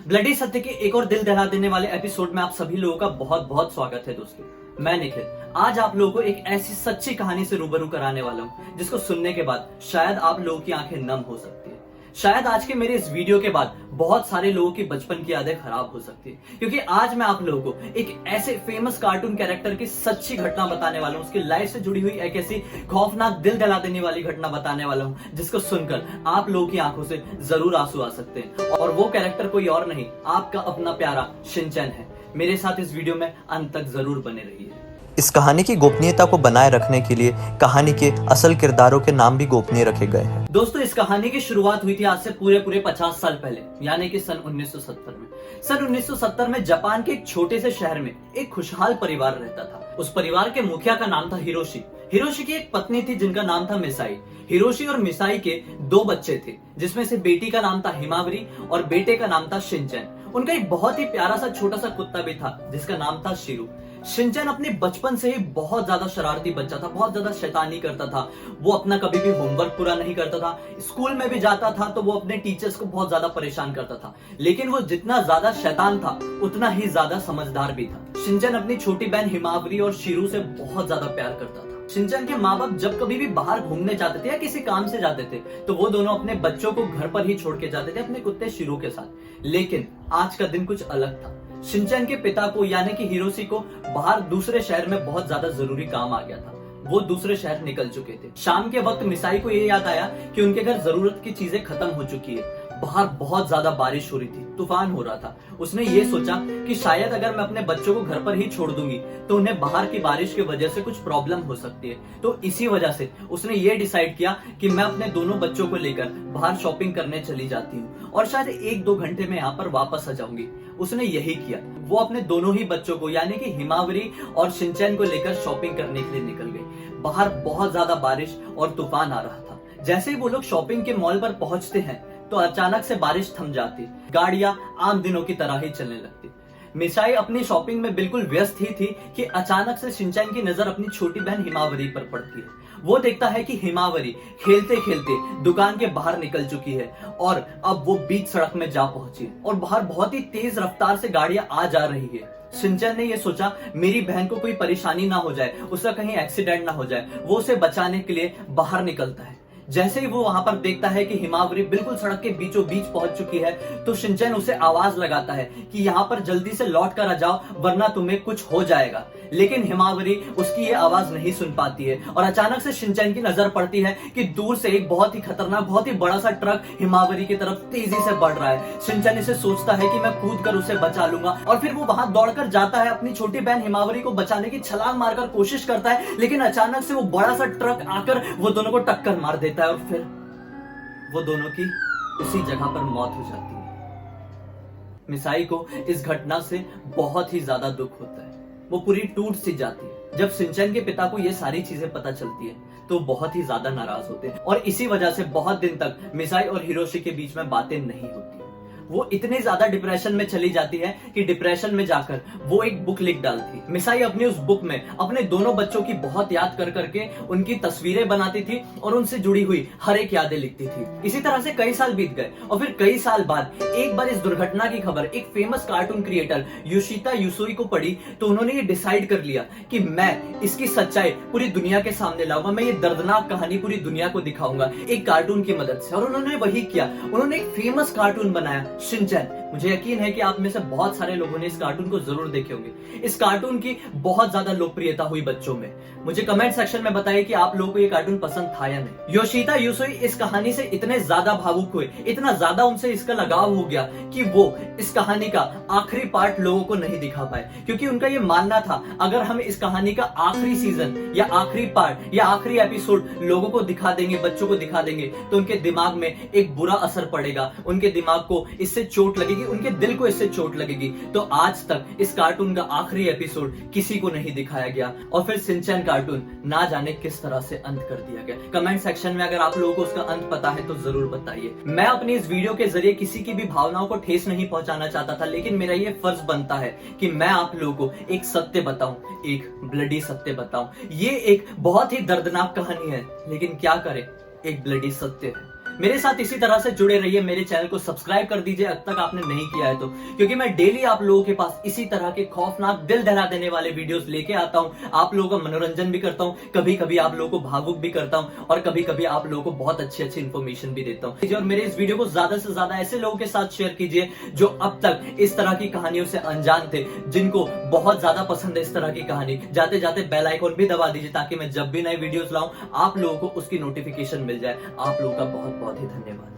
Bloody सत्य के एक और दिल दहला देने वाले एपिसोड में आप सभी लोगों का बहुत बहुत स्वागत है दोस्तों। मैं निखिल आज आप लोगों को एक ऐसी सच्ची कहानी से रूबरू कराने वाला हूं जिसको सुनने के बाद शायद आप लोगों की आंखें नम हो सकती है। शायद आज के मेरे इस वीडियो के बाद बहुत सारे लोगों की बचपन की यादें खराब हो सकती है, क्योंकि आज मैं आप लोगों को एक ऐसे फेमस कार्टून कैरेक्टर की सच्ची घटना बताने वाला हूं, उसकी लाइफ से जुड़ी हुई एक ऐसी खौफनाक दिल दहला देने वाली घटना बताने वाला हूं जिसको सुनकर आप लोगों की आंखों से जरूर आंसू आ सकते हैं। और वो कैरेक्टर कोई और नहीं, आपका अपना प्यारा शिनचैन है। मेरे साथ इस वीडियो में अंत तक जरूर बने रहिए। इस कहानी की गोपनीयता को बनाए रखने के लिए कहानी के असल किरदारों के नाम भी गोपनीय रखे गए हैं। दोस्तों, इस कहानी की शुरुआत हुई थी आज से पूरे 50 साल पहले, यानी कि सन 1970 में। सन 1970 में जापान के एक छोटे से शहर में एक खुशहाल परिवार रहता था। उस परिवार के मुखिया का नाम था हिरोशी। हिरोशी की एक पत्नी थी जिनका नाम था मिसाई। हिरोशी और मिसाई के दो बच्चे थे, जिसमें से बेटी का नाम था हिमावरी और बेटे का नाम था शिनचैन। उनका एक बहुत ही प्यारा सा छोटा सा कुत्ता भी था जिसका नाम था शिरू। शिनचैन अपने बचपन से ही बहुत ज्यादा शरारती बच्चा था, बहुत ज्यादा शैतानी करता था। वो अपना कभी भी होमवर्क पूरा नहीं करता था। स्कूल में भी जाता था तो वो अपने टीचर्स को बहुत ज्यादा परेशान करता था। लेकिन वो जितना ज्यादा शैतान था उतना ही ज्यादा समझदार भी था। शिनचैन अपनी छोटी बहन हिमावरी और शिरू से बहुत ज्यादा प्यार करता था। शिनचैन के माँ बाप जब कभी भी बाहर घूमने जाते थे या किसी काम से जाते थे तो वो दोनों अपने बच्चों को घर पर ही छोड़ के जाते थे अपने कुत्ते शिरू के साथ। लेकिन आज का दिन कुछ अलग था। शिनचैन के पिता को यानी कि हिरोशी को बाहर दूसरे शहर में बहुत ज्यादा जरूरी काम आ गया था। वो दूसरे शहर निकल चुके थे। शाम के वक्त मिसाई को ये याद आया कि उनके घर जरूरत की चीजें खत्म हो चुकी है। बाहर बहुत ज्यादा बारिश हो रही थी, तूफान हो रहा था। उसने ये सोचा कि शायद अगर मैं अपने बच्चों को घर पर ही छोड़ दूंगी तो उन्हें बाहर की बारिश की वजह से कुछ प्रॉब्लम हो सकती है। तो इसी वजह से उसने ये डिसाइड किया कि मैं अपने दोनों बच्चों को लेकर बाहर शॉपिंग करने चली जाती हूँ और शायद 1-2 घंटे में यहाँ पर वापस आ जाऊंगी। उसने यही किया। वो अपने दोनों ही बच्चों को यानी कि हिमावरी और शिनचैन को लेकर शॉपिंग करने के लिए निकल गई। बाहर बहुत ज्यादा बारिश और तूफान आ रहा था। जैसे ही वो लोग शॉपिंग के मॉल पर पहुंचते हैं तो अचानक से बारिश थम जाती, गाड़ियां आम दिनों की तरह ही चलने लगती। मिसाई अपनी शॉपिंग में बिल्कुल व्यस्त ही थी कि अचानक से शिनचैन की नजर अपनी छोटी बहन हिमावरी पर पड़ती है। वो देखता है कि हिमावरी खेलते खेलते दुकान के बाहर निकल चुकी है और अब वो बीच सड़क में जा पहुंची और बाहर बहुत ही तेज रफ्तार से गाड़ियां आ जा रही है। शिनचैन ने ये सोचा मेरी बहन को कोई परेशानी ना हो जाए, उसका कहीं एक्सीडेंट ना हो जाए। वो उसे बचाने के लिए बाहर निकलता है। जैसे ही वो वहां पर देखता है कि हिमावरी बिल्कुल सड़क के बीचों बीच पहुंच चुकी है तो शिनचैन उसे आवाज लगाता है कि यहाँ पर जल्दी से लौट कर आ जाओ वरना तुम्हें कुछ हो जाएगा। लेकिन हिमावरी उसकी ये आवाज नहीं सुन पाती है और अचानक से शिनचैन की नजर पड़ती है कि दूर से एक बहुत ही खतरनाक, बहुत ही बड़ा सा ट्रक हिमावरी की तरफ तेजी से बढ़ रहा है। शिनचैन इसे सोचता है कि मैं कूद कर उसे बचा लूंगा और फिर वो वहां दौड़कर जाता है, अपनी छोटी बहन हिमावरी को बचाने की छलांग मारकर कोशिश करता है। लेकिन अचानक से वो बड़ा सा ट्रक आकर वो दोनों को टक्कर मार देता है और फिर वो दोनों की उसी जगह पर मौत हो जाती है। मिसाई को इस घटना से बहुत ही ज्यादा दुख होता है। वो पूरी टूट सी जाती है। जब शिनचैन के पिता को ये सारी चीजें पता चलती है तो बहुत ही ज्यादा नाराज होते हैं और इसी वजह से बहुत दिन तक मिसाई और हिरोशी के बीच में बातें नहीं होती। वो इतनी ज्यादा डिप्रेशन में चली जाती है कि डिप्रेशन में जाकर वो एक बुक लिख डालती। मिसाई अपनी उस बुक में अपने दोनों बच्चों की बहुत याद कर करके उनकी तस्वीरें बनाती थी और उनसे जुड़ी हुई हर एक यादें लिखती थी। इसी तरह से कई साल बीत गए और फिर कई साल बाद एक बार इस दुर्घटना की खबर एक फेमस कार्टून क्रिएटर योशिता युसुई को पड़ी तो उन्होंने ये डिसाइड कर लिया कि मैं इसकी सच्चाई पूरी दुनिया के सामने लाऊंगा, मैं ये दर्दनाक कहानी पूरी दुनिया को दिखाऊंगा एक कार्टून की मदद से। और उन्होंने वही किया। उन्होंने एक फेमस कार्टून बनाया शिनचैन। मुझे यकीन है कि आप में से बहुत सारे लोगों ने इस कार्टून को जरूर देखे होंगे। इस कार्टून की बहुत ज्यादा लोकप्रियता हुई बच्चों में। मुझे कमेंट सेक्शन में बताइए कि आप लोगों को ये कार्टून पसंद था या नहीं। योशिता युसुई इस कहानी से इतने ज्यादा भावुक हुए, इतना ज्यादा उनसे इसका लगाव हो गया कि वो इस कहानी का आखिरी पार्ट लोगों को नहीं दिखा पाए, क्योंकि उनका ये मानना था अगर हम इस कहानी का आखिरी सीजन या आखिरी पार्ट या आखिरी एपिसोड लोगों को दिखा देंगे, बच्चों को दिखा देंगे तो उनके दिमाग में एक बुरा असर पड़ेगा, उनके दिमाग को इससे चोट लगेगी, उनके दिल को इससे चोट लगेगी। तो आज तक इस कार्टून का आखिरी एपिसोड किसी को नहीं दिखाया गया और फिर शिनचैन कार्टून ना जाने किस तरह से अंत कर दिया गया। कमेंट सेक्शन में अगर आप लोगों को उसका अंत पता है तो जरूर बताइए। मैं अपनी इस वीडियो के जरिए किसी की भी भावनाओं को ठेस नहीं पहुंचाना चाहता था, लेकिन मेरा ये फर्ज बनता है कि मैं आप लोगों को एक सत्य बताऊं, एक ब्लडी सत्य बताऊं। ये एक बहुत ही दर्दनाक कहानी है, लेकिन क्या करें, एक ब्लडी सत्य है। मेरे साथ इसी तरह से जुड़े रहिए, मेरे चैनल को सब्सक्राइब कर दीजिए अब तक आपने नहीं किया है तो, क्योंकि मैं डेली आप लोगों के पास इसी तरह के खौफनाक दिल दहला देने वाले वीडियोस लेके आता हूं। आप लोगों का मनोरंजन भी करता हूं, कभी कभी आप लोगों को भावुक भी करता हूं और कभी कभी आप लोगों को बहुत अच्छी अच्छी इंफॉर्मेशन भी देता हूं। और मेरे इस वीडियो को ज्यादा से ज्यादा ऐसे लोगों के साथ शेयर कीजिए जो अब तक इस तरह की कहानियों से अनजान थे, जिनको बहुत ज्यादा पसंद है इस तरह की कहानी। जाते जाते बेल आइकन भी दबा दीजिए ताकि मैं जब भी नए वीडियोस लाऊं आप लोगों को उसकी नोटिफिकेशन मिल जाए। आप लोगों का बहुत बहुत ही धन्यवाद।